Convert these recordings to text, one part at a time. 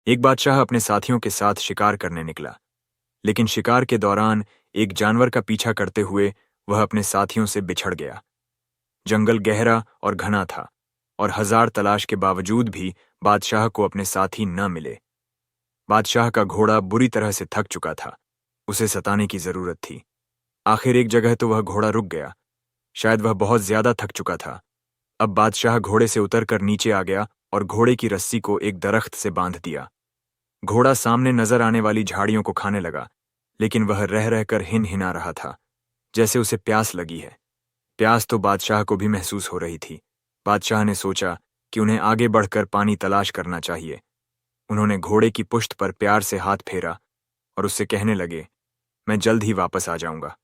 एक बादशाह अपने साथियों के साथ शिकार करने निकला, लेकिन शिकार के दौरान एक जानवर का पीछा करते हुए वह अपने साथियों से बिछड़ गया। जंगल गहरा और घना था, और हजार तलाश के बावजूद भी बादशाह को अपने साथी न मिले। बादशाह का घोड़ा बुरी तरह से थक चुका था, उसे सताने की जरूरत थी। आखिर एक जगह तो वह घोड़ा रुक गया, शायद वह बहुत ज्यादा थक चुका था। अब बादशाह घोड़े से उतरकर नीचे आ गया और घोड़े की रस्सी को एक दरख्त से बांध दिया। घोड़ा सामने नजर आने वाली झाड़ियों को खाने लगा, लेकिन वह रह रहकर हिन हिना रहा था, जैसे उसे प्यास लगी है। प्यास तो बादशाह को भी महसूस हो रही थी। बादशाह ने सोचा कि उन्हें आगे बढ़कर पानी तलाश करना चाहिए। उन्होंने घोड़े की पुश्त पर प्यार से हाथ फेरा और उससे कहने लगे, मैं जल्द ही वापस आ जाऊंगा।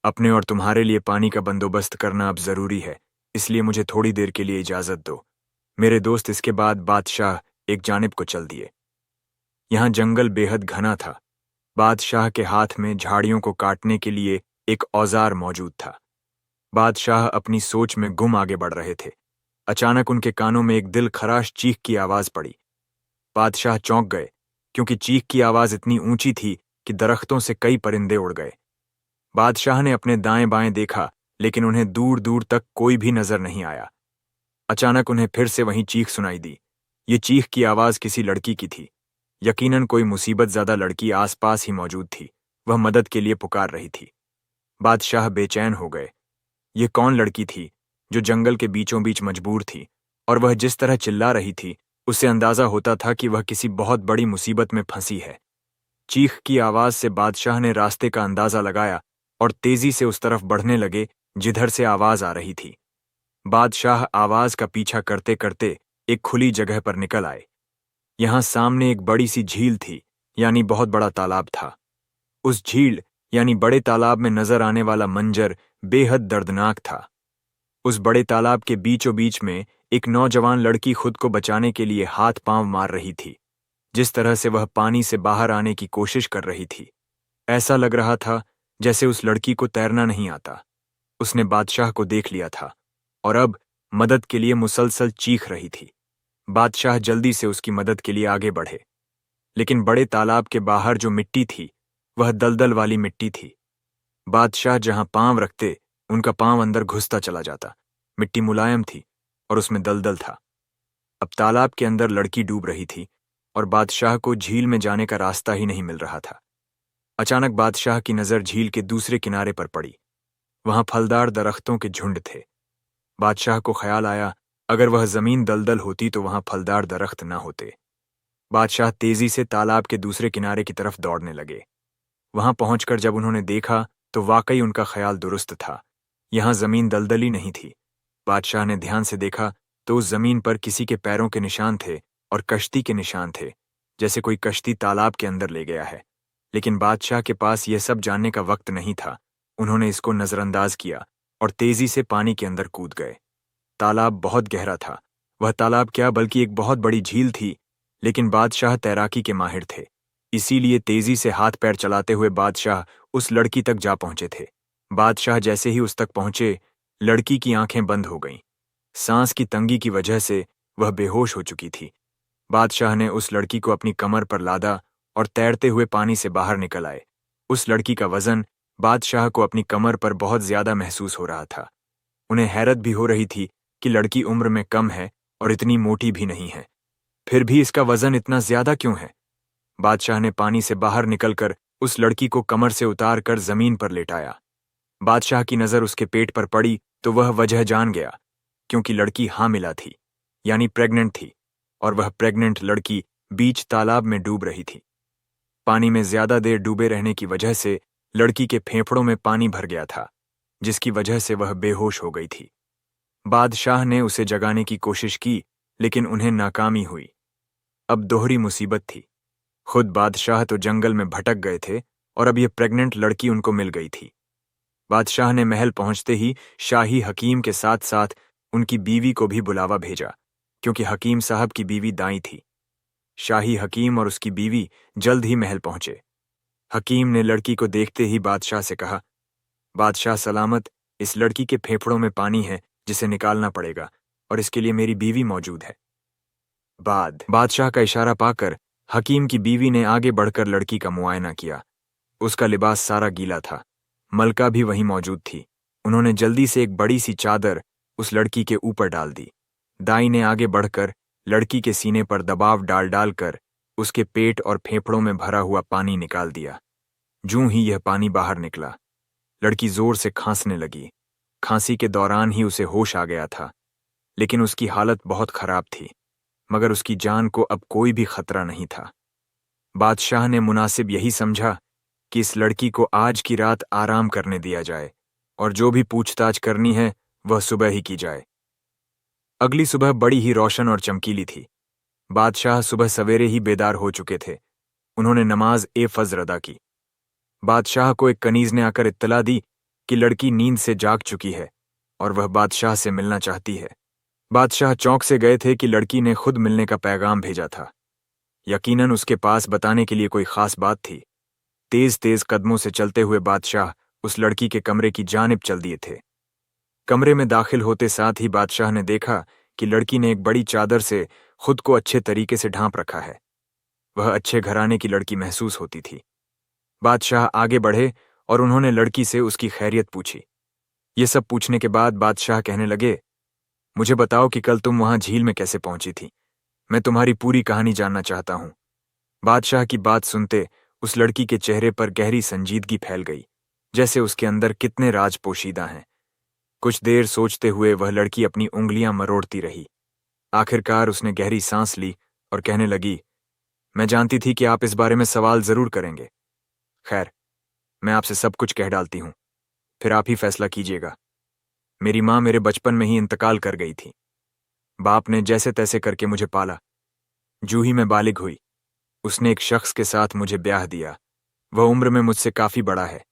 अपने और तुम्हारे लिए पानी का बंदोबस्त करना अब जरूरी है, इसलिए मुझे थोड़ी देर के लिए इजाजत दो। मेरे दोस्त इसके बाद बादशाह एक जानिब को चल दिए। यहाँ जंगल बेहद घना था। बादशाह के हाथ में झाड़ियों को काटने के लिए एक औजार मौजूद था। बादशाह अपनी सोच में गुम आगे बढ़ रहे थे। अचानक उनके कानों में एक दिल खराश चीख की आवाज पड़ी। बादशाह चौंक गए, क्योंकि चीख की आवाज इतनी ऊंची थी कि दरख्तों से कई परिंदे उड़ गए। बादशाह ने अपने दाएं बाएं देखा, लेकिन उन्हें दूर दूर तक कोई भी नजर नहीं आया। अचानक उन्हें फिर से वही चीख सुनाई दी। ये चीख की आवाज किसी लड़की की थी। यकीनन कोई मुसीबत ज्यादा लड़की आसपास ही मौजूद थी। वह मदद के लिए पुकार रही थी। बादशाह बेचैन हो गए। ये कौन लड़की थी जो जंगल के बीचों बीच मजबूर थी, और वह जिस तरह चिल्ला रही थी उससे अंदाजा होता था कि वह किसी बहुत बड़ी मुसीबत में फंसी है। चीख की आवाज से बादशाह ने रास्ते का अंदाजा लगाया और तेजी से उस तरफ बढ़ने लगे जिधर से आवाज आ रही थी। बादशाह आवाज का पीछा करते करते एक खुली जगह पर निकल आए। यहां सामने एक बड़ी सी झील थी, यानी बहुत बड़ा तालाब था। उस झील यानी बड़े तालाब में नजर आने वाला मंजर बेहद दर्दनाक था। उस बड़े तालाब के बीचों बीच में एक नौजवान लड़की खुद को बचाने के लिए हाथ पांव मार रही थी। जिस तरह से वह पानी से बाहर आने की कोशिश कर रही थी, ऐसा लग रहा था जैसे उस लड़की को तैरना नहीं आता। उसने बादशाह को देख लिया था और अब मदद के लिए मुसलसल चीख रही थी। बादशाह जल्दी से उसकी मदद के लिए आगे बढ़े, लेकिन बड़े तालाब के बाहर जो मिट्टी थी वह दलदल वाली मिट्टी थी। बादशाह जहां पांव रखते उनका पांव अंदर घुसता चला जाता। मिट्टी मुलायम थी और उसमें दलदल था। अब तालाब के अंदर लड़की डूब रही थी और बादशाह को झील में जाने का रास्ता ही नहीं मिल रहा था। अचानक बादशाह की नजर झील के दूसरे किनारे पर पड़ी। वहां फलदार दरख्तों के झुंड थे। बादशाह को ख्याल आया, अगर वह जमीन दलदल होती तो वहां फलदार दरख्त न होते। बादशाह तेजी से तालाब के दूसरे किनारे की तरफ दौड़ने लगे। वहां पहुंचकर जब उन्होंने देखा तो वाकई उनका ख्याल दुरुस्त था। यहां जमीन दलदली नहीं थी। बादशाह ने ध्यान से देखा तो उस जमीन पर किसी के पैरों के निशान थे और कश्ती के निशान थे, जैसे कोई कश्ती तालाब के अंदर ले गया है। लेकिन बादशाह के पास यह सब जानने का वक्त नहीं था। उन्होंने इसको नजरअंदाज किया और तेजी से पानी के अंदर कूद गए। तालाब बहुत गहरा था। वह तालाब क्या बल्कि एक बहुत बड़ी झील थी, लेकिन बादशाह तैराकी के माहिर थे। इसीलिए तेजी से हाथ पैर चलाते हुए बादशाह उस लड़की तक जा पहुंचे थे। बादशाह जैसे ही उस तक पहुंचे, लड़की की आंखें बंद हो गईं। सांस की तंगी की वजह से वह बेहोश हो चुकी थी। बादशाह ने उस लड़की को अपनी कमर पर लादा और तैरते हुए पानी से बाहर निकल आए। उस लड़की का वजन बादशाह को अपनी कमर पर बहुत ज्यादा महसूस हो रहा था। उन्हें हैरत भी हो रही थी कि लड़की उम्र में कम है और इतनी मोटी भी नहीं है, फिर भी इसका वजन इतना ज्यादा क्यों है। बादशाह ने पानी से बाहर निकलकर उस लड़की को कमर से उतार कर जमीन पर लेटाया। बादशाह की नजर उसके पेट पर पड़ी तो वह वजह जान गया, क्योंकि लड़की हामिला थी, यानी प्रेग्नेंट थी, और वह प्रेग्नेंट लड़की बीच तालाब में डूब रही थी। पानी में ज्यादा देर डूबे रहने की वजह से लड़की के फेफड़ों में पानी भर गया था, जिसकी वजह से वह बेहोश हो गई थी। बादशाह ने उसे जगाने की कोशिश की, लेकिन उन्हें नाकामी हुई। अब दोहरी मुसीबत थी। खुद बादशाह तो जंगल में भटक गए थे और अब यह प्रेग्नेंट लड़की उनको मिल गई थी। बादशाह ने महल पहुंचते ही शाही हकीम के साथ साथ उनकी बीवी को भी बुलावा भेजा, क्योंकि हकीम साहब की बीवी दाई थी। शाही हकीम और उसकी बीवी जल्द ही महल पहुंचे। हकीम ने लड़की को देखते ही बादशाह से कहा, बादशाह सलामत, इस लड़की के फेफड़ों में पानी है जिसे निकालना पड़ेगा, और इसके लिए मेरी बीवी मौजूद है। बादशाह का इशारा पाकर हकीम की बीवी ने आगे बढ़कर लड़की का मुआयना किया। उसका लिबास सारा गीला था। मलका भी वहीं मौजूद थी। उन्होंने जल्दी से एक बड़ी सी चादर उस लड़की के ऊपर डाल दी। दाई ने आगे बढ़कर लड़की के सीने पर दबाव डाल डालकर उसके पेट और फेफड़ों में भरा हुआ पानी निकाल दिया। जूं ही यह पानी बाहर निकला, लड़की जोर से खांसने लगी। खांसी के दौरान ही उसे होश आ गया था, लेकिन उसकी हालत बहुत खराब थी, मगर उसकी जान को अब कोई भी खतरा नहीं था। बादशाह ने मुनासिब यही समझा कि इस लड़की को आज की रात आराम करने दिया जाए और जो भी पूछताछ करनी है वह सुबह ही की जाए। अगली सुबह बड़ी ही रोशन और चमकीली थी। बादशाह सुबह सवेरे ही बेदार हो चुके थे। उन्होंने नमाज ए फज्र अदा की। बादशाह को एक कनीज ने आकर इत्तला दी कि लड़की नींद से जाग चुकी है और वह बादशाह से मिलना चाहती है। बादशाह चौंक से गए थे कि लड़की ने खुद मिलने का पैगाम भेजा था। यकीनन उसके पास बताने के लिए कोई खास बात थी। तेज तेज कदमों से चलते हुए बादशाह उस लड़की के कमरे की जानिब चल दिए थे। कमरे में दाखिल होते साथ ही बादशाह ने देखा कि लड़की ने एक बड़ी चादर से खुद को अच्छे तरीके से ढांप रखा है। वह अच्छे घराने की लड़की महसूस होती थी। बादशाह आगे बढ़े और उन्होंने लड़की से उसकी खैरियत पूछी। ये सब पूछने के बाद बादशाह कहने लगे, मुझे बताओ कि कल तुम वहां झील में कैसे पहुंची थी। मैं तुम्हारी पूरी कहानी जानना चाहता हूं। बादशाह की बात सुनते उस लड़की के चेहरे पर गहरी संजीदगी फैल गई, जैसे उसके अंदर कितने राज पोशीदा हैं। कुछ देर सोचते हुए वह लड़की अपनी उंगलियां मरोड़ती रही। आखिरकार उसने गहरी सांस ली और कहने लगी, मैं जानती थी कि आप इस बारे में सवाल जरूर करेंगे। खैर, मैं आपसे सब कुछ कह डालती हूं, फिर आप ही फैसला कीजिएगा। मेरी माँ मेरे बचपन में ही इंतकाल कर गई थी। बाप ने जैसे तैसे करके मुझे पाला। जूं ही मैं बालिग हुई, उसने एक शख्स के साथ मुझे ब्याह दिया। वह उम्र में मुझसे काफी बड़ा है,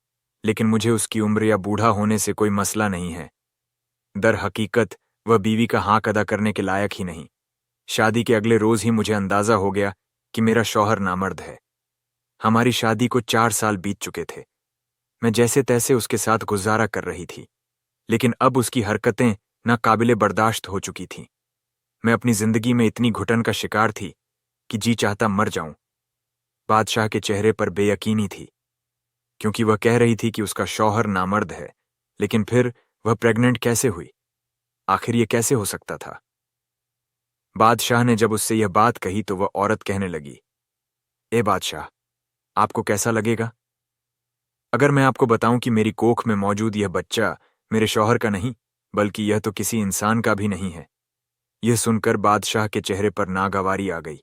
लेकिन मुझे उसकी उम्र या बूढ़ा होने से कोई मसला नहीं है। दर हकीकत वह बीवी का हाक अदा करने के लायक ही नहीं। शादी के अगले रोज ही मुझे अंदाजा हो गया कि मेरा शौहर नामर्द है। हमारी शादी को 4 साल बीत चुके थे। मैं जैसे तैसे उसके साथ गुजारा कर रही थी, लेकिन अब उसकी हरकतें नाकाबिले बर्दाश्त हो चुकी थीं। मैं अपनी जिंदगी में इतनी घुटन का शिकार थी कि जी चाहता मर जाऊं। बादशाह के चेहरे पर बेयकीनी थी, क्योंकि वह कह रही थी कि उसका शौहर नामर्द है, लेकिन फिर वह प्रेग्नेंट कैसे हुई? आखिर ये कैसे हो सकता था? बादशाह ने जब उससे यह बात कही तो वह औरत कहने लगी, ए बादशाह, आपको कैसा लगेगा अगर मैं आपको बताऊं कि मेरी कोख में मौजूद यह बच्चा मेरे शौहर का नहीं, बल्कि यह तो किसी इंसान का भी नहीं है। यह सुनकर बादशाह के चेहरे पर नागवारी आ गई।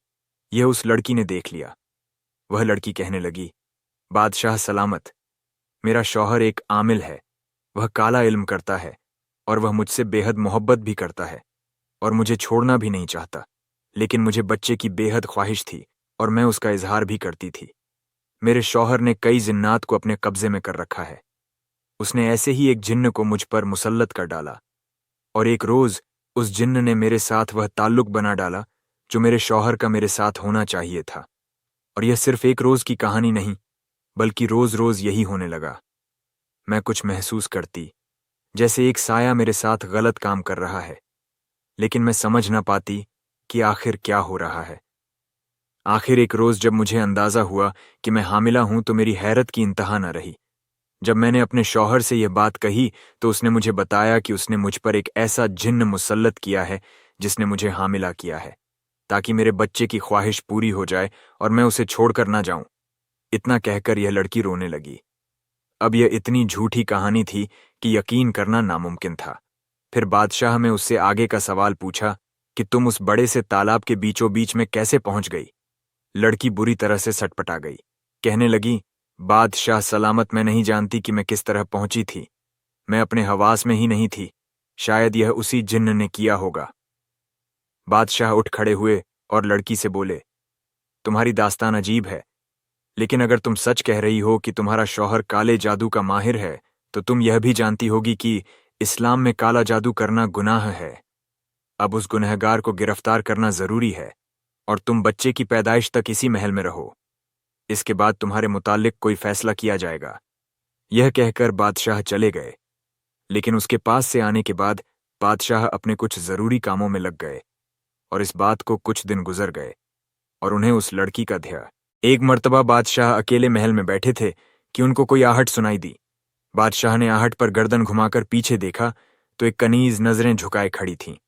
यह उस लड़की ने देख लिया। वह लड़की कहने लगी, बादशाह सलामत, मेरा शौहर एक आमिल है। वह काला इल्म करता है और वह मुझसे बेहद मोहब्बत भी करता है और मुझे छोड़ना भी नहीं चाहता, लेकिन मुझे बच्चे की बेहद ख्वाहिश थी और मैं उसका इजहार भी करती थी। मेरे शौहर ने कई जिन्नात को अपने कब्जे में कर रखा है। उसने ऐसे ही एक जिन्न को मुझ पर मुसल्लत कर डाला और एक रोज उस जिन्न ने मेरे साथ वह ताल्लुक बना डाला जो मेरे शौहर का मेरे साथ होना चाहिए था। और यह सिर्फ एक रोज की कहानी नहीं, बल्कि रोज रोज यही होने लगा। मैं कुछ महसूस करती जैसे एक साया मेरे साथ गलत काम कर रहा है, लेकिन मैं समझ ना पाती कि आखिर क्या हो रहा है। आखिर एक रोज जब मुझे अंदाजा हुआ कि मैं हामिला हूं तो मेरी हैरत की इंतहा न रही। जब मैंने अपने शौहर से यह बात कही तो उसने मुझे बताया कि उसने मुझ पर एक ऐसा जिन्न मुसल्लत किया है जिसने मुझे हामिला किया है, ताकि मेरे बच्चे की ख्वाहिश पूरी हो जाए और मैं उसे छोड़कर ना जाऊं। इतना कहकर यह लड़की रोने लगी। अब यह इतनी झूठी कहानी थी कि यकीन करना नामुमकिन था। फिर बादशाह ने उससे आगे का सवाल पूछा कि तुम उस बड़े से तालाब के बीचों बीच में कैसे पहुंच गई? लड़की बुरी तरह से सटपटा गई। कहने लगी, बादशाह सलामत, मैं नहीं जानती कि मैं किस तरह पहुंची थी। मैं अपने हवास में ही नहीं थी। शायद यह उसी जिन्न ने किया होगा। बादशाह उठ खड़े हुए और लड़की से बोले, तुम्हारी दास्तान अजीब है, लेकिन अगर तुम सच कह रही हो कि तुम्हारा शौहर काले जादू का माहिर है, तो तुम यह भी जानती होगी कि इस्लाम में काला जादू करना गुनाह है। अब उस गुनहगार को गिरफ्तार करना जरूरी है और तुम बच्चे की पैदाइश तक इसी महल में रहो। इसके बाद तुम्हारे मुतालिक कोई फैसला किया जाएगा। यह कहकर बादशाह चले गए, लेकिन उसके पास से आने के बाद बादशाह अपने कुछ जरूरी कामों में लग गए और इस बात को कुछ दिन गुजर गए और उन्हें उस लड़की का ध्यान। एक मर्तबा बादशाह अकेले महल में बैठे थे कि उनको कोई आहट सुनाई दी। बादशाह ने आहट पर गर्दन घुमाकर पीछे देखा तो एक कनीज नजरें झुकाए खड़ी थी।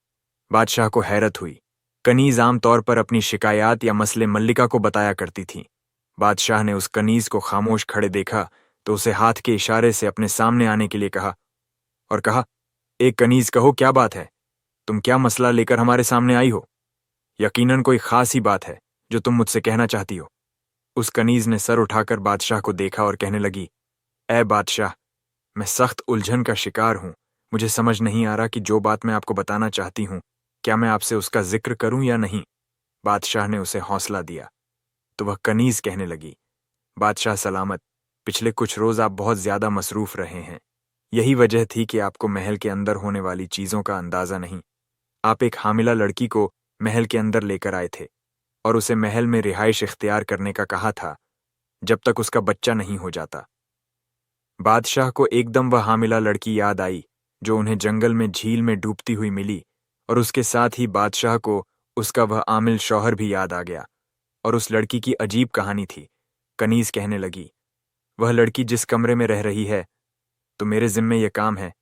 बादशाह को हैरत हुई। कनीज आमतौर पर अपनी शिकायत या मसले मल्लिका को बताया करती थी। बादशाह ने उस कनीज को खामोश खड़े देखा तो उसे हाथ के इशारे से अपने सामने आने के लिए कहा और कहा, एक कनीज, कहो क्या बात है? तुम क्या मसला लेकर हमारे सामने आई हो? यकीनन कोई खास ही बात है जो तुम मुझसे कहना चाहती हो। उस कनीज ने सर उठाकर बादशाह को देखा और कहने लगी, ऐ बादशाह, मैं सख्त उलझन का शिकार हूं। मुझे समझ नहीं आ रहा कि जो बात मैं आपको बताना चाहती हूं, क्या मैं आपसे उसका जिक्र करूं या नहीं। बादशाह ने उसे हौसला दिया तो वह कनीज कहने लगी, बादशाह सलामत, पिछले कुछ रोज आप बहुत ज्यादा मसरूफ रहे हैं। यही वजह थी कि आपको महल के अंदर होने वाली चीजों का अंदाजा नहीं। आप एक हामिला लड़की को महल के अंदर लेकर आए थे और उसे महल में रिहाइश इख्तियार करने का कहा था जब तक उसका बच्चा नहीं हो जाता। बादशाह को एकदम वह हामिला लड़की याद आई जो उन्हें जंगल में झील में डूबती हुई मिली, और उसके साथ ही बादशाह को उसका वह आमिल शौहर भी याद आ गया और उस लड़की की अजीब कहानी थी। कनीज कहने लगी, वह लड़की जिस कमरे में रह रही है, तो मेरे जिम्मे यह काम है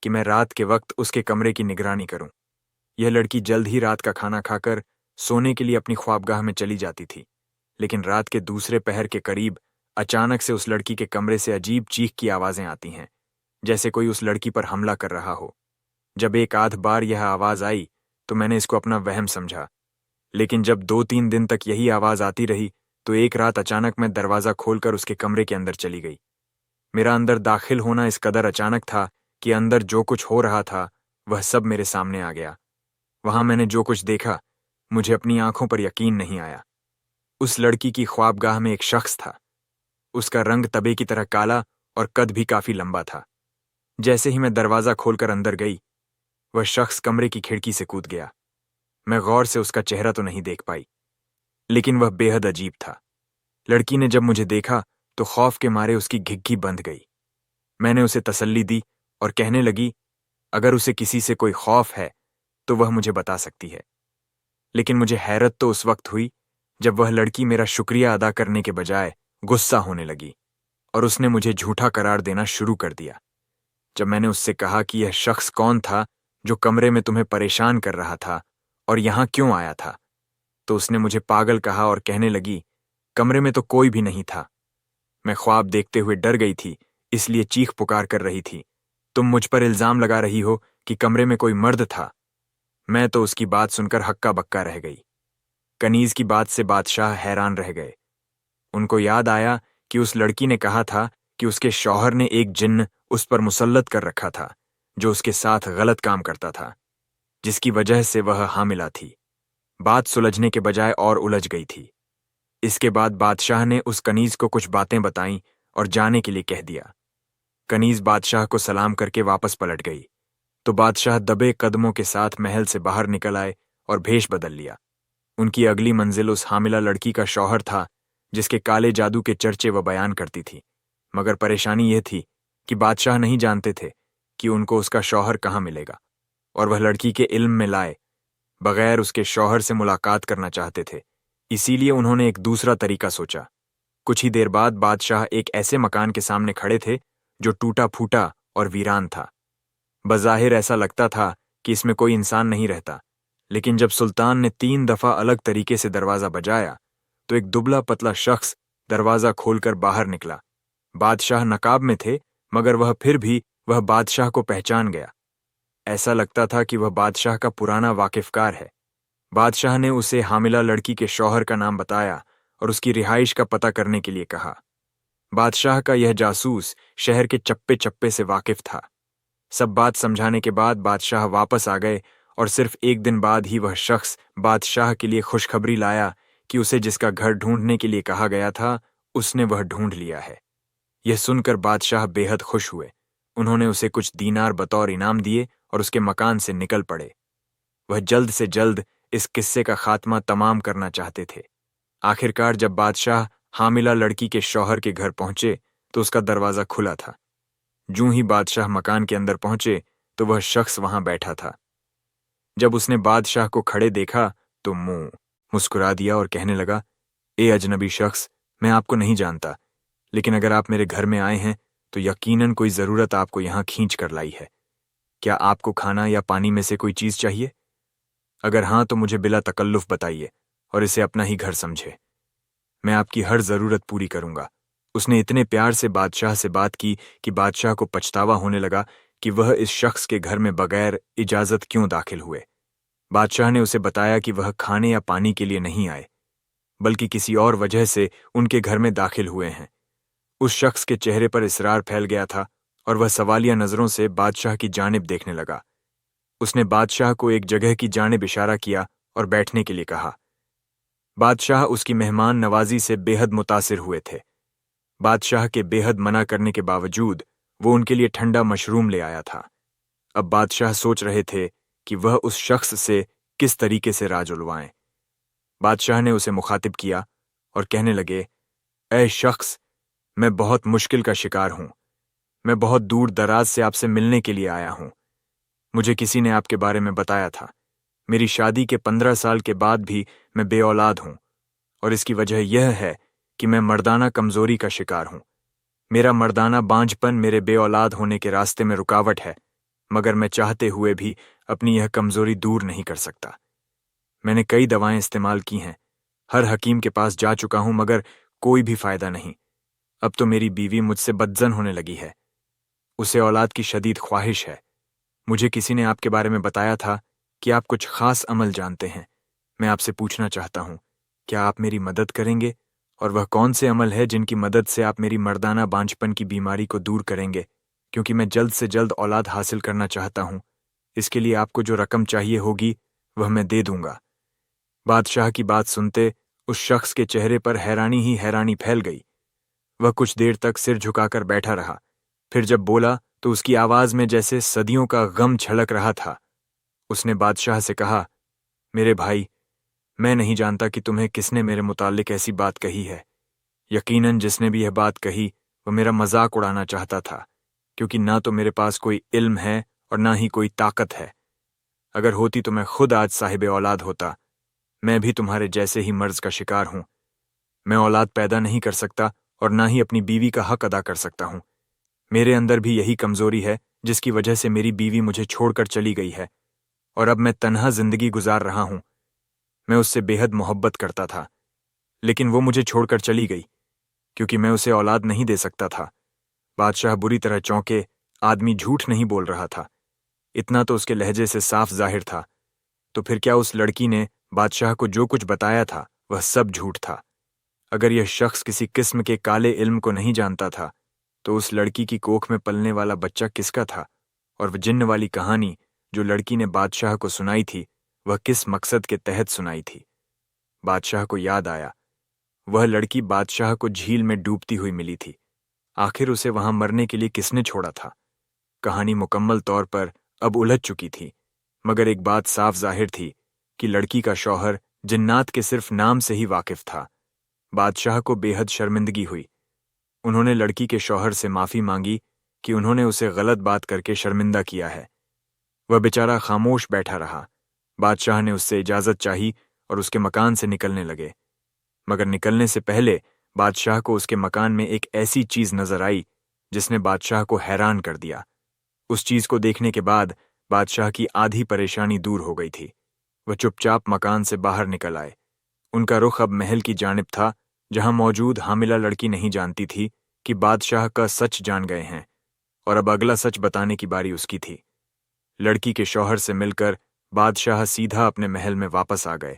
कि मैं रात के वक्त उसके कमरे की निगरानी करूं। यह लड़की जल्द ही रात का खाना खाकर सोने के लिए अपनी ख्वाबगाह में चली जाती थी, लेकिन रात के दूसरे पहर के करीब अचानक से उस लड़की के कमरे से अजीब चीख की आवाजें आती हैं, जैसे कोई उस लड़की पर हमला कर रहा हो। जब एक आध बार यह आवाज आई तो मैंने इसको अपना वहम समझा, लेकिन जब 2-3 दिन तक यही आवाज आती रही तो एक रात अचानक मैं दरवाजा खोलकर उसके कमरे के अंदर चली गई। मेरा अंदर दाखिल होना इस कदर अचानक था कि अंदर जो कुछ हो रहा था वह सब मेरे सामने आ गया। वहां मैंने जो कुछ देखा, मुझे अपनी आंखों पर यकीन नहीं आया। उस लड़की की ख्वाबगाह में एक शख्स था। उसका रंग तबे की तरह काला और कद भी काफी लंबा था। जैसे ही मैं दरवाजा खोलकर अंदर गई, वह शख्स कमरे की खिड़की से कूद गया। मैं गौर से उसका चेहरा तो नहीं देख पाई, लेकिन वह बेहद अजीब था। लड़की ने जब मुझे देखा तो खौफ के मारे उसकी घिघी बंध गई। मैंने उसे तसल्ली दी और कहने लगी, अगर उसे किसी से कोई खौफ है तो वह मुझे बता सकती है। लेकिन मुझे हैरत तो उस वक्त हुई जब वह लड़की मेरा शुक्रिया अदा करने के बजाय गुस्सा होने लगी और उसने मुझे झूठा करार देना शुरू कर दिया। जब मैंने उससे कहा कि यह शख्स कौन था जो कमरे में तुम्हें परेशान कर रहा था और यहां क्यों आया था, तो उसने मुझे पागल कहा और कहने लगी, कमरे में तो कोई भी नहीं था। मैं ख्वाब देखते हुए डर गई थी, इसलिए चीख पुकार कर रही थी। तुम मुझ पर इल्जाम लगा रही हो कि कमरे में कोई मर्द था। मैं तो उसकी बात सुनकर हक्का बक्का रह गई। कनीज की बात से बादशाह हैरान रह गए। उनको याद आया कि उस लड़की ने कहा था कि उसके शौहर ने एक जिन्न उस पर मुसल्लत कर रखा था जो उसके साथ गलत काम करता था, जिसकी वजह से वह हामिला थी। बात सुलझने के बजाय और उलझ गई थी। इसके बाद बादशाह ने उस कनीज को कुछ बातें बताईं और जाने के लिए कह दिया। कनीज बादशाह को सलाम करके वापस पलट गई तो बादशाह दबे कदमों के साथ महल से बाहर निकल आए और भेष बदल लिया। उनकी अगली मंजिल उस हामिला लड़की का शौहर था जिसके काले जादू के चर्चे वह बयान करती थी। मगर परेशानी यह थी कि बादशाह नहीं जानते थे कि उनको उसका शौहर कहाँ मिलेगा, और वह लड़की के इल्म में लाए बगैर उसके शौहर से मुलाकात करना चाहते थे। इसीलिए उन्होंने एक दूसरा तरीका सोचा। कुछ ही देर बाद बादशाह एक ऐसे मकान के सामने खड़े थे जो टूटा फूटा और वीरान था। बज़ाहिर ऐसा लगता था कि इसमें कोई इंसान नहीं रहता, लेकिन जब सुल्तान ने 3 दफा अलग तरीके से दरवाजा बजाया तो एक दुबला पतला शख्स दरवाजा खोलकर बाहर निकला। बादशाह नकाब में थे, मगर वह बादशाह को पहचान गया। ऐसा लगता था कि वह बादशाह का पुराना वाकिफकार है। बादशाह ने उसे हामिला लड़की के शौहर का नाम बताया और उसकी रिहाइश का पता करने के लिए कहा। बादशाह का यह जासूस शहर के चप्पे चप्पे से वाकिफ था। सब बात समझाने के बाद बादशाह वापस आ गए और सिर्फ एक दिन बाद ही वह शख्स बादशाह के लिए खुशखबरी लाया कि उसे जिसका घर ढूंढने के लिए कहा गया था उसने वह ढूंढ लिया है। यह सुनकर बादशाह बेहद खुश हुए। उन्होंने उसे कुछ दीनार बतौर इनाम दिए और उसके मकान से निकल पड़े। वह जल्द से जल्द इस किस्से का खात्मा तमाम करना चाहते थे। आखिरकार जब बादशाह हामिला लड़की के शौहर के घर पहुंचे तो उसका दरवाजा खुला था। जूं ही बादशाह मकान के अंदर पहुंचे तो वह शख्स वहां बैठा था। जब उसने बादशाह को खड़े देखा तो मुंह मुस्कुरा दिया और कहने लगा, ए अजनबी शख्स, मैं आपको नहीं जानता, लेकिन अगर आप मेरे घर में आए हैं तो यकीनन कोई ज़रूरत आपको यहाँ खींच कर लाई है। क्या आपको खाना या पानी में से कोई चीज़ चाहिए? अगर हाँ तो मुझे बिला तकल्लुफ़ बताइए और इसे अपना ही घर समझे। मैं आपकी हर ज़रूरत पूरी करूँगा। उसने इतने प्यार से बादशाह से बात की कि बादशाह को पछतावा होने लगा कि वह इस शख्स के घर में बगैर इजाज़त क्यों दाखिल हुए। बादशाह ने उसे बताया कि वह खाने या पानी के लिए नहीं आए, बल्कि किसी और वजह से उनके घर में दाखिल हुए हैं। उस शख्स के चेहरे पर इसरार फैल गया था और वह सवालिया नज़रों से बादशाह की जानिब देखने लगा। उसने बादशाह को एक जगह की जानिब इशारा किया और बैठने के लिए कहा। बादशाह उसकी मेहमान नवाजी से बेहद मुतासिर हुए थे। बादशाह के बेहद मना करने के बावजूद वो उनके लिए ठंडा मशरूम ले आया था। अब बादशाह सोच रहे थे कि वह उस शख्स से किस तरीके से राज उलवाएं। बादशाह ने उसे मुखातिब किया और कहने लगे, ऐ शख्स, मैं बहुत मुश्किल का शिकार हूं। मैं बहुत दूर दराज से आपसे मिलने के लिए आया हूं। मुझे किसी ने आपके बारे में बताया था। मेरी शादी के 15 साल के बाद भी मैं बेऔलाद हूं और इसकी वजह यह है कि मैं मर्दाना कमजोरी का शिकार हूं। मेरा मर्दाना बांझपन मेरे बेऔलाद होने के रास्ते में रुकावट है, मगर मैं चाहते हुए भी अपनी यह कमजोरी दूर नहीं कर सकता। मैंने कई दवाएं इस्तेमाल की हैं, हर हकीम के पास जा चुका हूं, मगर कोई भी फायदा नहीं। अब तो मेरी बीवी मुझसे बदजन होने लगी है। उसे औलाद की शदीद ख्वाहिश है। मुझे किसी ने आपके बारे में बताया था कि आप कुछ खास अमल जानते हैं। मैं आपसे पूछना चाहता हूं, क्या आप मेरी मदद करेंगे? और वह कौन से अमल है जिनकी मदद से आप मेरी मर्दाना बांझपन की बीमारी को दूर करेंगे? क्योंकि मैं जल्द से जल्द औलाद हासिल करना चाहता हूं। इसके लिए आपको जो रकम चाहिए होगी वह मैं दे दूंगा। बादशाह की बात सुनते उस शख्स के चेहरे पर हैरानी ही हैरानी फैल गई। वह कुछ देर तक सिर झुकाकर बैठा रहा। फिर जब बोला तो उसकी आवाज में जैसे सदियों का गम छलक रहा था। उसने बादशाह से कहा, मेरे भाई, मैं नहीं जानता कि तुम्हें किसने मेरे मुताल्लिक ऐसी बात कही है। यकीनन जिसने भी यह बात कही वह मेरा मजाक उड़ाना चाहता था, क्योंकि ना तो मेरे पास कोई इल्म है और ना ही कोई ताकत है। अगर होती तो मैं खुद आज साहिब औलाद होता। मैं भी तुम्हारे जैसे ही मर्ज का शिकार हूं। मैं औलाद पैदा नहीं कर सकता और ना ही अपनी बीवी का हक अदा कर सकता हूं। मेरे अंदर भी यही कमजोरी है जिसकी वजह से मेरी बीवी मुझे छोड़कर चली गई है और अब मैं तन्हा जिंदगी गुजार रहा हूं। मैं उससे बेहद मोहब्बत करता था, लेकिन वो मुझे छोड़कर चली गई क्योंकि मैं उसे औलाद नहीं दे सकता था। बादशाह बुरी तरह चौंके। आदमी झूठ नहीं बोल रहा था, इतना तो उसके लहजे से साफ जाहिर था। तो फिर क्या उस लड़की ने बादशाह को जो कुछ बताया था वह सब झूठ था? अगर यह शख्स किसी किस्म के काले इल्म को नहीं जानता था तो उस लड़की की कोख में पलने वाला बच्चा किसका था? और वह जिन्न वाली कहानी जो लड़की ने बादशाह को सुनाई थी वह किस मकसद के तहत सुनाई थी? बादशाह को याद आया, वह लड़की बादशाह को झील में डूबती हुई मिली थी। आखिर उसे वहां मरने के लिए किसने छोड़ा था? कहानी मुकम्मल तौर पर अब उलझ चुकी थी, मगर एक बात साफ जाहिर थी कि लड़की का शौहर जिन्नात के सिर्फ नाम से ही वाकिफ था। बादशाह को बेहद शर्मिंदगी हुई। उन्होंने लड़की के शौहर से माफी मांगी कि उन्होंने उसे गलत बात करके शर्मिंदा किया है। वह बेचारा खामोश बैठा रहा। बादशाह ने उससे इजाजत चाही और उसके मकान से निकलने लगे, मगर निकलने से पहले बादशाह को उसके मकान में एक ऐसी चीज नजर आई जिसने बादशाह को हैरान कर दिया। उस चीज को देखने के बाद बादशाह की आधी परेशानी दूर हो गई थी। वह चुपचाप मकान से बाहर निकल आए। उनका रुख अब महल की जानिब था, जहां मौजूद हामिला लड़की नहीं जानती थी कि बादशाह का सच जान गए हैं और अब अगला सच बताने की बारी उसकी थी। लड़की के शौहर से मिलकर बादशाह सीधा अपने महल में वापस आ गए।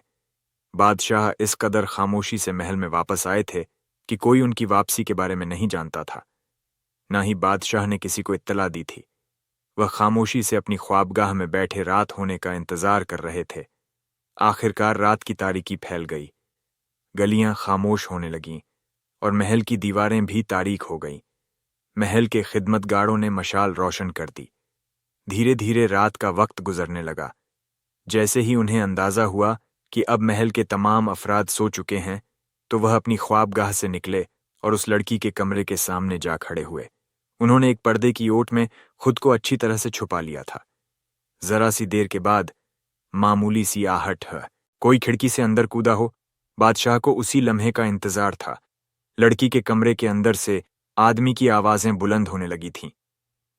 बादशाह इस कदर खामोशी से महल में वापस आए थे कि कोई उनकी वापसी के बारे में नहीं जानता था। ना ही बादशाह ने किसी को इत्तला दी थी। वह खामोशी से अपनी ख्वाबगाह में बैठे रात होने का इंतजार कर रहे थे। आखिरकार रात की तारीकी फैल गई। गलियां खामोश होने लगीं और महल की दीवारें भी तारीक हो गईं। महल के खिदमतगारों ने मशाल रोशन कर दी। धीरे धीरे रात का वक्त गुजरने लगा। जैसे ही उन्हें अंदाजा हुआ कि अब महल के तमाम अफराद सो चुके हैं, तो वह अपनी ख्वाबगाह से निकले और उस लड़की के कमरे के सामने जा खड़े हुए। उन्होंने एक पर्दे की ओट में खुद को अच्छी तरह से छुपा लिया था। जरा सी देर के बाद मामूली सी आहट कोई खिड़की से अंदर कूदा हो। बादशाह को उसी लम्हे का इंतजार था। लड़की के कमरे के अंदर से आदमी की आवाजें बुलंद होने लगी थीं।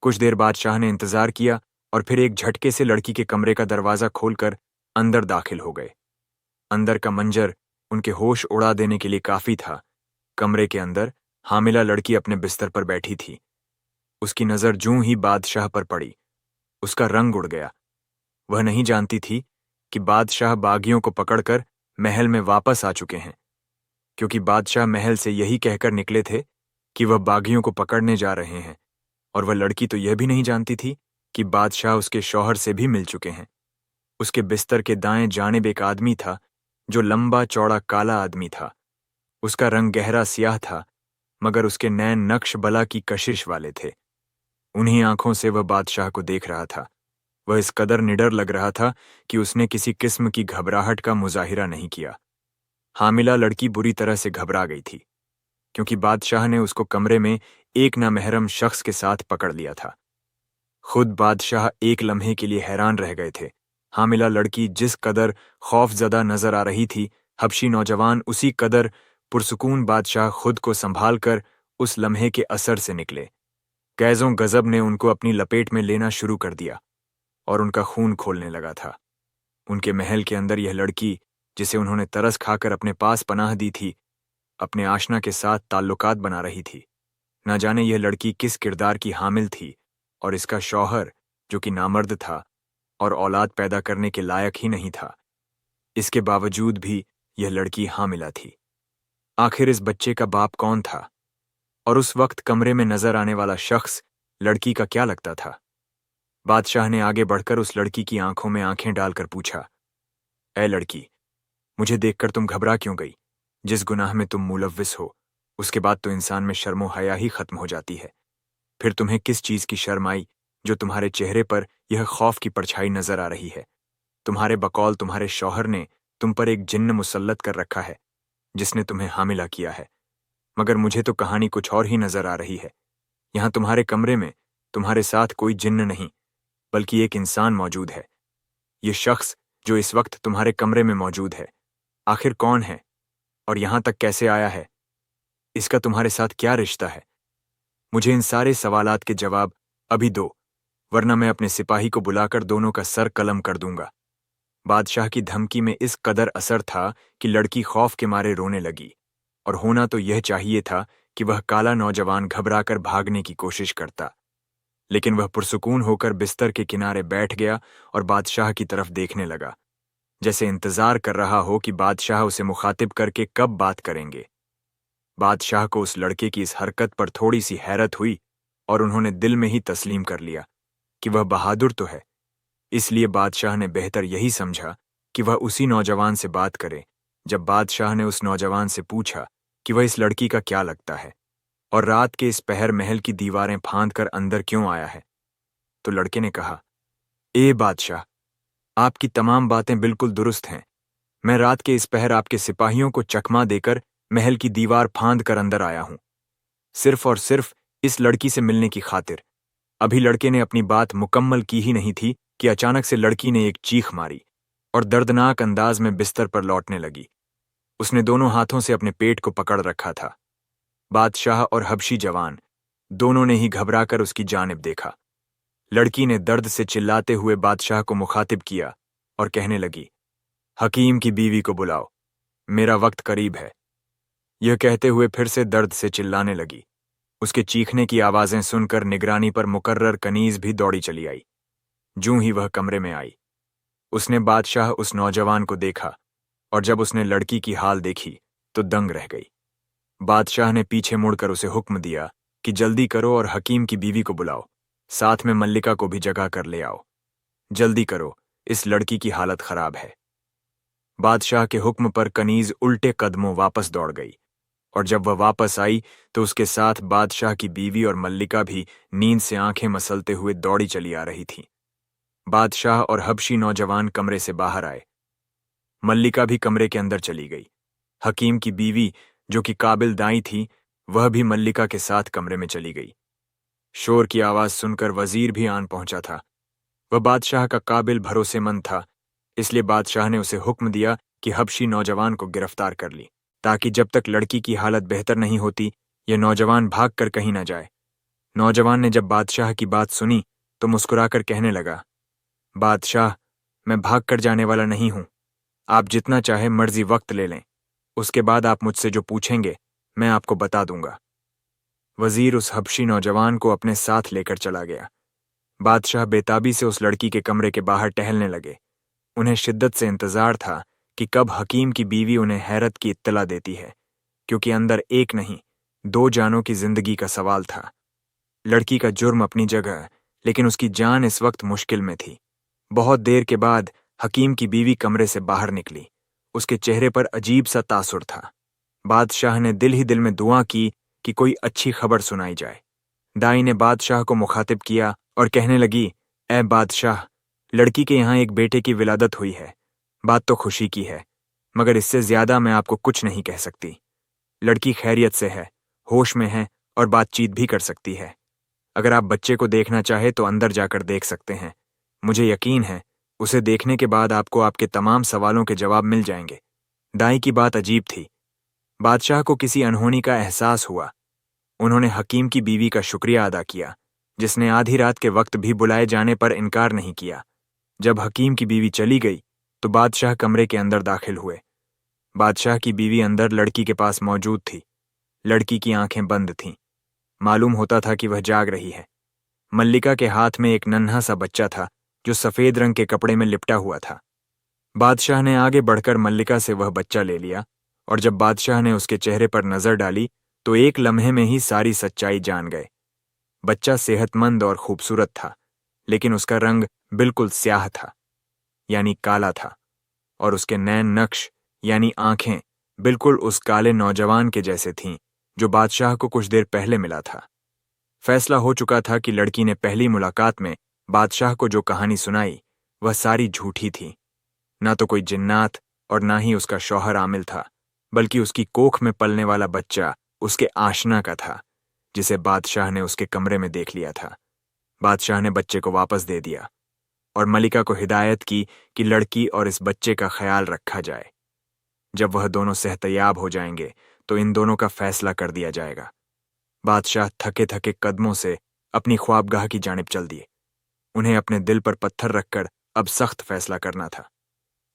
कुछ देर बादशाह ने इंतजार किया और फिर एक झटके से लड़की के कमरे का दरवाजा खोलकर अंदर दाखिल हो गए। अंदर का मंजर उनके होश उड़ा देने के लिए काफी था। कमरे के अंदर हामिला लड़की अपने बिस्तर पर बैठी थी। उसकी नजर जूं ही बादशाह पर पड़ी, उसका रंग उड़ गया। वह नहीं जानती थी कि बादशाह बागियों को पकड़कर महल में वापस आ चुके हैं, क्योंकि बादशाह महल से यही कहकर निकले थे कि वह बागियों को पकड़ने जा रहे हैं, और वह लड़की तो यह भी नहीं जानती थी कि बादशाह उसके शौहर से भी मिल चुके हैं। उसके बिस्तर के दाएं जानिब एक आदमी था, जो लंबा चौड़ा काला आदमी था। उसका रंग गहरा सियाह था, मगर उसके नैन नक्श बला की कशिश वाले थे। उन्हीं आंखों से वह बादशाह को देख रहा था। वह इस कदर निडर लग रहा था कि उसने किसी किस्म की घबराहट का मुजाहिरा नहीं किया। हामिला लड़की बुरी तरह से घबरा गई थी, क्योंकि बादशाह ने उसको कमरे में एक नामहरम शख्स के साथ पकड़ लिया था। खुद बादशाह एक लम्हे के लिए हैरान रह गए थे। हामिला लड़की जिस कदर खौफजदा नजर आ रही थी, हबशी नौजवान उसी कदर पुरसुकून। बादशाह खुद को संभाल कर उस लम्हे के असर से निकले। कैज़ों गजब ने उनको अपनी लपेट में लेना शुरू कर दिया और उनका खून खोलने लगा था। उनके महल के अंदर यह लड़की, जिसे उन्होंने तरस खाकर अपने पास पनाह दी थी, अपने आशना के साथ ताल्लुकात बना रही थी। न जाने यह लड़की किस किरदार की हामिल थी, और इसका शौहर, जो कि नामर्द था और औलाद पैदा करने के लायक ही नहीं था, इसके बावजूद भी यह लड़की हामिला थी। आखिर इस बच्चे का बाप कौन था, और उस वक्त कमरे में नजर आने वाला शख्स लड़की का क्या लगता था? बादशाह ने आगे बढ़कर उस लड़की की आंखों में आंखें डालकर पूछा, ऐ लड़की, मुझे देखकर तुम घबरा क्यों गई? जिस गुनाह में तुम मुलव्विस हो, उसके बाद तो इंसान में शर्मो हया ही खत्म हो जाती है। फिर तुम्हें किस चीज की शर्म आई जो तुम्हारे चेहरे पर यह खौफ की परछाई नजर आ रही है? तुम्हारे बकौल तुम्हारे शौहर ने तुम पर एक जिन्न मुसल्लत कर रखा है, जिसने तुम्हें हामिला किया है। मगर मुझे तो कहानी कुछ और ही नजर आ रही है। यहां तुम्हारे कमरे में तुम्हारे साथ कोई जिन्न नहीं, बल्कि एक इंसान मौजूद है। ये शख्स जो इस वक्त तुम्हारे कमरे में मौजूद है, आखिर कौन है और यहां तक कैसे आया है? इसका तुम्हारे साथ क्या रिश्ता है? मुझे इन सारे सवालात के जवाब अभी दो, वरना मैं अपने सिपाही को बुलाकर दोनों का सर कलम कर दूंगा। बादशाह की धमकी में इस कदर असर था कि लड़की खौफ के मारे रोने लगी, और होना तो यह चाहिए था कि वह काला नौजवान घबराकर भागने की कोशिश करता, लेकिन वह पुरसुकून होकर बिस्तर के किनारे बैठ गया और बादशाह की तरफ देखने लगा, जैसे इंतजार कर रहा हो कि बादशाह उसे मुखातिब करके कब बात करेंगे। बादशाह को उस लड़के की इस हरकत पर थोड़ी सी हैरत हुई, और उन्होंने दिल में ही तस्लीम कर लिया कि वह बहादुर तो है। इसलिए बादशाह ने बेहतर यही समझा कि वह उसी नौजवान से बात करे। जब बादशाह ने उस नौजवान से पूछा कि वह इस लड़की का क्या लगता है और रात के इस पहर महल की दीवारें फांद कर अंदर क्यों आया है, तो लड़के ने कहा, ए बादशाह, आपकी तमाम बातें बिल्कुल दुरुस्त हैं। मैं रात के इस पहर आपके सिपाहियों को चकमा देकर महल की दीवार फांद कर अंदर आया हूं, सिर्फ और सिर्फ इस लड़की से मिलने की खातिर। अभी लड़के ने अपनी बात मुकम्मल की ही नहीं थी कि अचानक से लड़की ने एक चीख मारी और दर्दनाक अंदाज में बिस्तर पर लौटने लगी। उसने दोनों हाथों से अपने पेट को पकड़ रखा था। बादशाह और हबशी जवान दोनों ने ही घबराकर उसकी जानिब देखा। लड़की ने दर्द से चिल्लाते हुए बादशाह को मुखातिब किया और कहने लगी, हकीम की बीवी को बुलाओ, मेरा वक्त करीब है। यह कहते हुए फिर से दर्द से चिल्लाने लगी। उसके चीखने की आवाजें सुनकर निगरानी पर मुकर्रर कनीज भी दौड़ी चली आई। जूं ही वह कमरे में आई, उसने बादशाह उस नौजवान को देखा, और जब उसने लड़की की हाल देखी तो दंग रह गई। बादशाह ने पीछे मुड़कर उसे हुक्म दिया कि जल्दी करो और हकीम की बीवी को बुलाओ, साथ में मल्लिका को भी जगा कर ले आओ। जल्दी करो, इस लड़की की हालत खराब है। बादशाह के हुक्म पर कनीज उल्टे कदमों वापस दौड़ गई, और जब वह वापस आई तो उसके साथ बादशाह की बीवी और मल्लिका भी नींद से आंखें मसलते हुए दौड़ी चली आ रही थीं। बादशाह और हबशी नौजवान कमरे से बाहर आए। मल्लिका भी कमरे के अंदर चली गई। हकीम की बीवी, जो कि काबिल दाई थी, वह भी मल्लिका के साथ कमरे में चली गई। शोर की आवाज सुनकर वजीर भी आन पहुंचा था। वह बादशाह का काबिल भरोसेमंद था, इसलिए बादशाह ने उसे हुक्म दिया कि हबशी नौजवान को गिरफ्तार कर ली, ताकि जब तक लड़की की हालत बेहतर नहीं होती यह नौजवान भाग कर कहीं न जाए। नौजवान ने जब बादशाह की बात सुनी तो मुस्कुराकर कहने लगा, बादशाह, मैं भाग कर जाने वाला नहीं हूं। आप जितना चाहे मर्जी वक्त ले लें, उसके बाद आप मुझसे जो पूछेंगे मैं आपको बता दूंगा। वजीर उस हबशी नौजवान को अपने साथ लेकर चला गया। बादशाह बेताबी से उस लड़की के कमरे के बाहर टहलने लगे। उन्हें शिद्दत से इंतजार था कि कब हकीम की बीवी उन्हें हैरत की इत्तला देती है, क्योंकि अंदर एक नहीं 2 जानों की जिंदगी का सवाल था। लड़की का जुर्म अपनी जगह, लेकिन उसकी जान इस वक्त मुश्किल में थी। बहुत देर के बाद हकीम की बीवी कमरे से बाहर निकली। उसके चेहरे पर अजीब सा तासुर था। बादशाह ने दिल ही दिल में दुआ की कि कोई अच्छी खबर सुनाई जाए। दाई ने बादशाह को मुखातिब किया और कहने लगी, ए बादशाह, लड़की के यहाँ एक बेटे की विलादत हुई है। बात तो खुशी की है, मगर इससे ज्यादा मैं आपको कुछ नहीं कह सकती। लड़की खैरियत से है, होश में है और बातचीत भी कर सकती है। अगर आप बच्चे को देखना चाहे तो अंदर जाकर देख सकते हैं। मुझे यकीन है उसे देखने के बाद आपको आपके तमाम सवालों के जवाब मिल जाएंगे। दाई की बात अजीब थी। बादशाह को किसी अनहोनी का एहसास हुआ। उन्होंने हकीम की बीवी का शुक्रिया अदा किया, जिसने आधी रात के वक्त भी बुलाए जाने पर इनकार नहीं किया। जब हकीम की बीवी चली गई तो बादशाह कमरे के अंदर दाखिल हुए। बादशाह की बीवी अंदर लड़की के पास मौजूद थी। लड़की की आंखें बंद थीं। मालूम होता था कि वह जाग रही है। मल्लिका के हाथ में एक नन्हा सा बच्चा था जो सफेद रंग के कपड़े में लिपटा हुआ था। बादशाह ने आगे बढ़कर मल्लिका से वह बच्चा ले लिया, और जब बादशाह ने उसके चेहरे पर नजर डाली तो एक लम्हे में ही सारी सच्चाई जान गए। बच्चा सेहतमंद और खूबसूरत था, लेकिन उसका रंग बिल्कुल स्याह था, यानी काला था, और उसके नैन नक्श यानी आंखें बिल्कुल उस काले नौजवान के जैसे थीं जो बादशाह को कुछ देर पहले मिला था। फैसला हो चुका था कि लड़की ने पहली मुलाकात में बादशाह को जो कहानी सुनाई वह सारी झूठी थी। ना तो कोई जिन्नात और ना ही उसका शौहर आमिल था, बल्कि उसकी कोख में पलने वाला बच्चा उसके आशना का था, जिसे बादशाह ने उसके कमरे में देख लिया था। बादशाह ने बच्चे को वापस दे दिया और मलिका को हिदायत की कि लड़की और इस बच्चे का ख्याल रखा जाए। जब वह दोनों सेहतयाब हो जाएंगे तो इन दोनों का फैसला कर दिया जाएगा। बादशाह थके थके कदमों से अपनी ख्वाबगाह की जानिब चल दिए। उन्हें अपने दिल पर पत्थर रखकर अब सख्त फैसला करना था।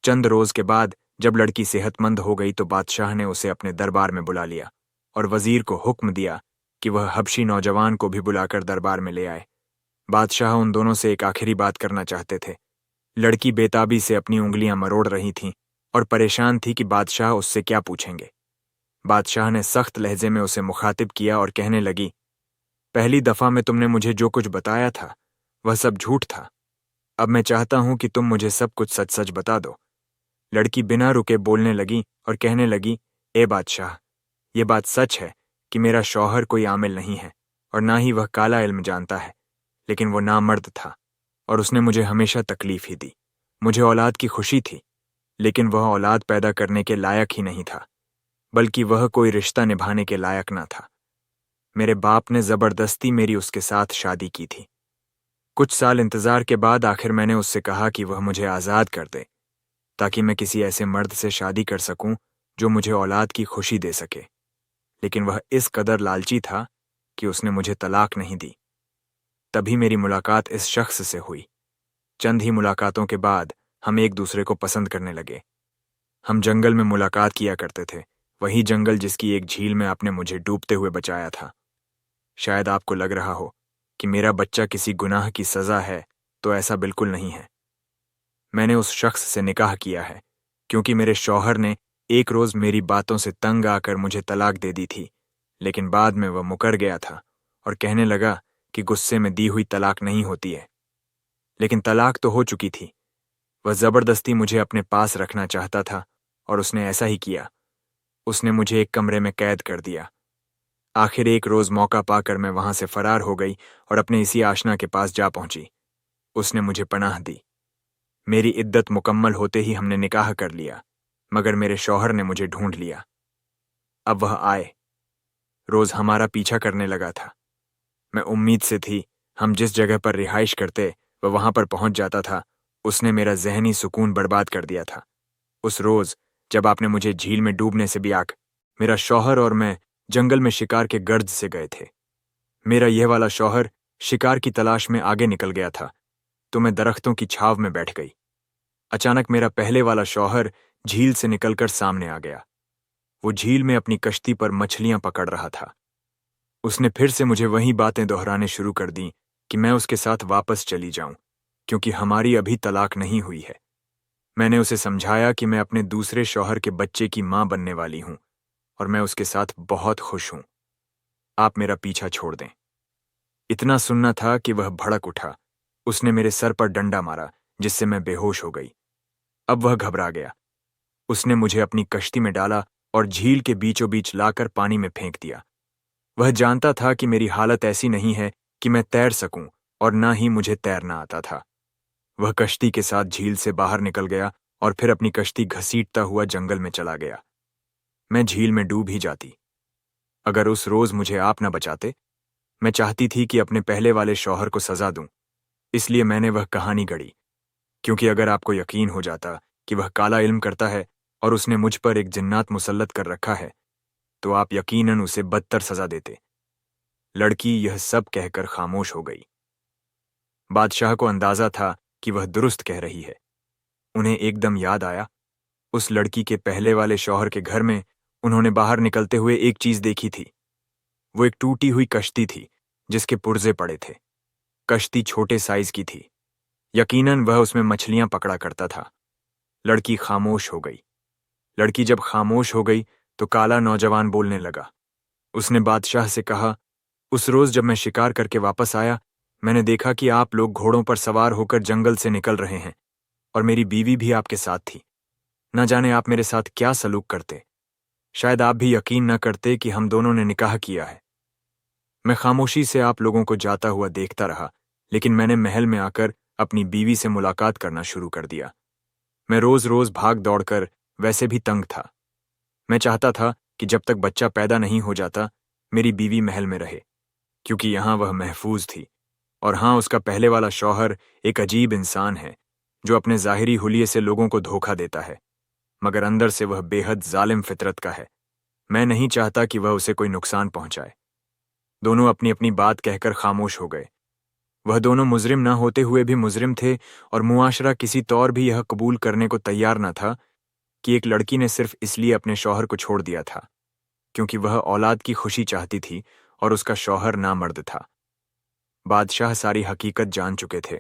चंद रोज के बाद जब लड़की सेहतमंद हो गई तो बादशाह ने उसे अपने दरबार में बुला लिया और वजीर को हुक्म दिया कि वह हबशी नौजवान को भी बुलाकर दरबार में ले आए। बादशाह उन दोनों से एक आखिरी बात करना चाहते थे। लड़की बेताबी से अपनी उंगलियां मरोड़ रही थीं और परेशान थी कि बादशाह उससे क्या पूछेंगे। बादशाह ने सख्त लहजे में उसे मुखातिब किया और कहने लगी, पहली दफा में तुमने मुझे जो कुछ बताया था वह सब झूठ था। अब मैं चाहता हूं कि तुम मुझे सब कुछ सच सच बता दो। लड़की बिना रुके बोलने लगी और कहने लगी, ए बादशाह, ये बात सच है कि मेरा शौहर कोई आमिल नहीं है और ना ही वह काला इल्म जानता है, लेकिन वो नामर्द था और उसने मुझे हमेशा तकलीफ ही दी। मुझे औलाद की खुशी थी, लेकिन वह औलाद पैदा करने के लायक ही नहीं था, बल्कि वह कोई रिश्ता निभाने के लायक ना था। मेरे बाप ने जबरदस्ती मेरी उसके साथ शादी की थी। कुछ साल इंतजार के बाद आखिर मैंने उससे कहा कि वह मुझे आज़ाद कर दे, ताकि मैं किसी ऐसे मर्द से शादी कर सकूं जो मुझे औलाद की खुशी दे सके। लेकिन वह इस कदर लालची था कि उसने मुझे तलाक नहीं दी। तभी मेरी मुलाकात इस शख्स से हुई। चंद ही मुलाकातों के बाद हम एक दूसरे को पसंद करने लगे। हम जंगल में मुलाकात किया करते थे, वही जंगल जिसकी एक झील में आपने मुझे डूबते हुए बचाया था। शायद आपको लग रहा हो कि मेरा बच्चा किसी गुनाह की सजा है, तो ऐसा बिल्कुल नहीं है। मैंने उस शख्स से निकाह किया है क्योंकि मेरे शौहर ने एक रोज मेरी बातों से तंग आकर मुझे तलाक दे दी थी, लेकिन बाद में वह मुकर गया था और कहने लगा कि गुस्से में दी हुई तलाक नहीं होती है। लेकिन तलाक तो हो चुकी थी। वह जबरदस्ती मुझे अपने पास रखना चाहता था और उसने ऐसा ही किया। उसने मुझे एक कमरे में कैद कर दिया। आखिर एक रोज मौका पाकर मैं वहां से फरार हो गई और अपने इसी आशना के पास जा पहुंची। उसने मुझे पनाह दी। मेरी इद्दत मुकम्मल होते ही हमने निकाह कर लिया, मगर मेरे शौहर ने मुझे ढूंढ लिया। अब वह आए, रोज हमारा पीछा करने लगा था। मैं उम्मीद से थी हम जिस जगह पर रिहाइश करते वह वहां पर पहुंच जाता था। उसने मेरा जहनी सुकून बर्बाद कर दिया था। उस रोज जब आपने मुझे झील में डूबने से भी मेरा शौहर और मैं जंगल में शिकार के गर्द से गए थे। मेरा यह वाला शौहर शिकार की तलाश में आगे निकल गया था, तो मैं दरख्तों की छाव में बैठ गई। अचानक मेरा पहले वाला शौहर झील से निकलकर सामने आ गया। वो झील में अपनी कश्ती पर मछलियां पकड़ रहा था। उसने फिर से मुझे वही बातें दोहराने शुरू कर दी कि मैं उसके साथ वापस चली जाऊं, क्योंकि हमारी अभी तलाक नहीं हुई है। मैंने उसे समझाया कि मैं अपने दूसरे शौहर के बच्चे की मां बनने वाली हूं और मैं उसके साथ बहुत खुश हूं। आप मेरा पीछा छोड़ दें। इतना सुनना था कि वह भड़क उठा। उसने मेरे सर पर डंडा मारा, जिससे मैं बेहोश हो गई। अब वह घबरा गया। उसने मुझे अपनी कश्ती में डाला और झील के बीचों बीच लाकर पानी में फेंक दिया। वह जानता था कि मेरी हालत ऐसी नहीं है कि मैं तैर सकूं, और ना ही मुझे तैरना आता था। वह कश्ती के साथ झील से बाहर निकल गया और फिर अपनी कश्ती घसीटता हुआ जंगल में चला गया। मैं झील में डूब ही जाती अगर उस रोज मुझे आप न बचाते। मैं चाहती थी कि अपने पहले वाले शौहर को सजा दूं, इसलिए मैंने वह कहानी गढ़ी। क्योंकि अगर आपको यकीन हो जाता कि वह काला इल्म करता है और उसने मुझ पर एक जिन्नात मुसल्लत कर रखा है, तो आप यकीनन उसे बदतर सजा देते। लड़की यह सब कहकर खामोश हो गई। बादशाह को अंदाजा था कि वह दुरुस्त कह रही है। उन्हें एकदम याद आया, उस लड़की के पहले वाले शौहर के घर में उन्होंने बाहर निकलते हुए एक चीज देखी थी। वो एक टूटी हुई कश्ती थी जिसके पुर्जे पड़े थे। कश्ती छोटे साइज की थी। यकीनन वह उसमें मछलियां पकड़ा करता था। लड़की खामोश हो गई। लड़की जब खामोश हो गई तो काला नौजवान बोलने लगा। उसने बादशाह से कहा, उस रोज जब मैं शिकार करके वापस आया, मैंने देखा कि आप लोग घोड़ों पर सवार होकर जंगल से निकल रहे हैं और मेरी बीवी भी आपके साथ थी। न जाने आप मेरे साथ क्या सलूक करते। शायद आप भी यकीन न करते कि हम दोनों ने निकाह किया है। मैं खामोशी से आप लोगों को जाता हुआ देखता रहा, लेकिन मैंने महल में आकर अपनी बीवी से मुलाकात करना शुरू कर दिया। मैं रोज रोज भाग दौड़कर वैसे भी तंग था। मैं चाहता था कि जब तक बच्चा पैदा नहीं हो जाता, मेरी बीवी महल में रहे, क्योंकि यहां वह महफूज थी। और हां, उसका पहले वाला शौहर एक अजीब इंसान है जो अपने जाहिरी हुलिये से लोगों को धोखा देता है, मगर अंदर से वह बेहद जालिम फितरत का है। मैं नहीं चाहता कि वह उसे कोई नुकसान पहुंचाए। दोनों अपनी अपनी बात कहकर खामोश हो गए। वह दोनों मुजरिम न होते हुए भी मुजरिम थे, और मुआशरा किसी तौर भी यह कबूल करने को तैयार न था कि एक लड़की ने सिर्फ इसलिए अपने शौहर को छोड़ दिया था क्योंकि वह औलाद की खुशी चाहती थी और उसका शौहर नामर्द था। बादशाह सारी हकीकत जान चुके थे,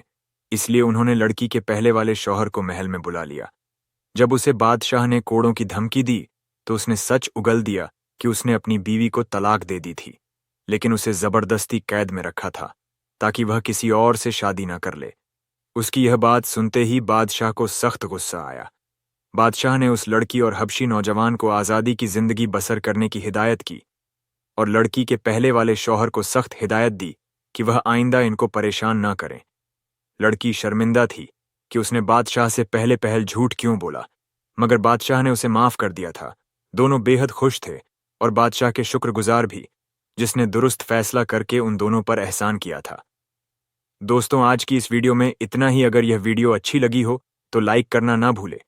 इसलिए उन्होंने लड़की के पहले वाले शौहर को महल में बुला लिया। जब उसे बादशाह ने कोड़ों की धमकी दी तो उसने सच उगल दिया कि उसने अपनी बीवी को तलाक दे दी थी, लेकिन उसे जबरदस्ती कैद में रखा था ताकि वह किसी और से शादी न कर ले। उसकी यह बात सुनते ही बादशाह को सख्त गुस्सा आया। बादशाह ने उस लड़की और हबशी नौजवान को आज़ादी की जिंदगी बसर करने की हिदायत की और लड़की के पहले वाले शौहर को सख्त हिदायत दी कि वह आइंदा इनको परेशान न करें। लड़की शर्मिंदा थी कि उसने बादशाह से पहले पहल झूठ क्यों बोला, मगर बादशाह ने उसे माफ कर दिया था। दोनों बेहद खुश थे और बादशाह के शुक्रगुजार भी, जिसने दुरुस्त फैसला करके उन दोनों पर एहसान किया था। दोस्तों, आज की इस वीडियो में इतना ही। अगर यह वीडियो अच्छी लगी हो तो लाइक करना ना भूले।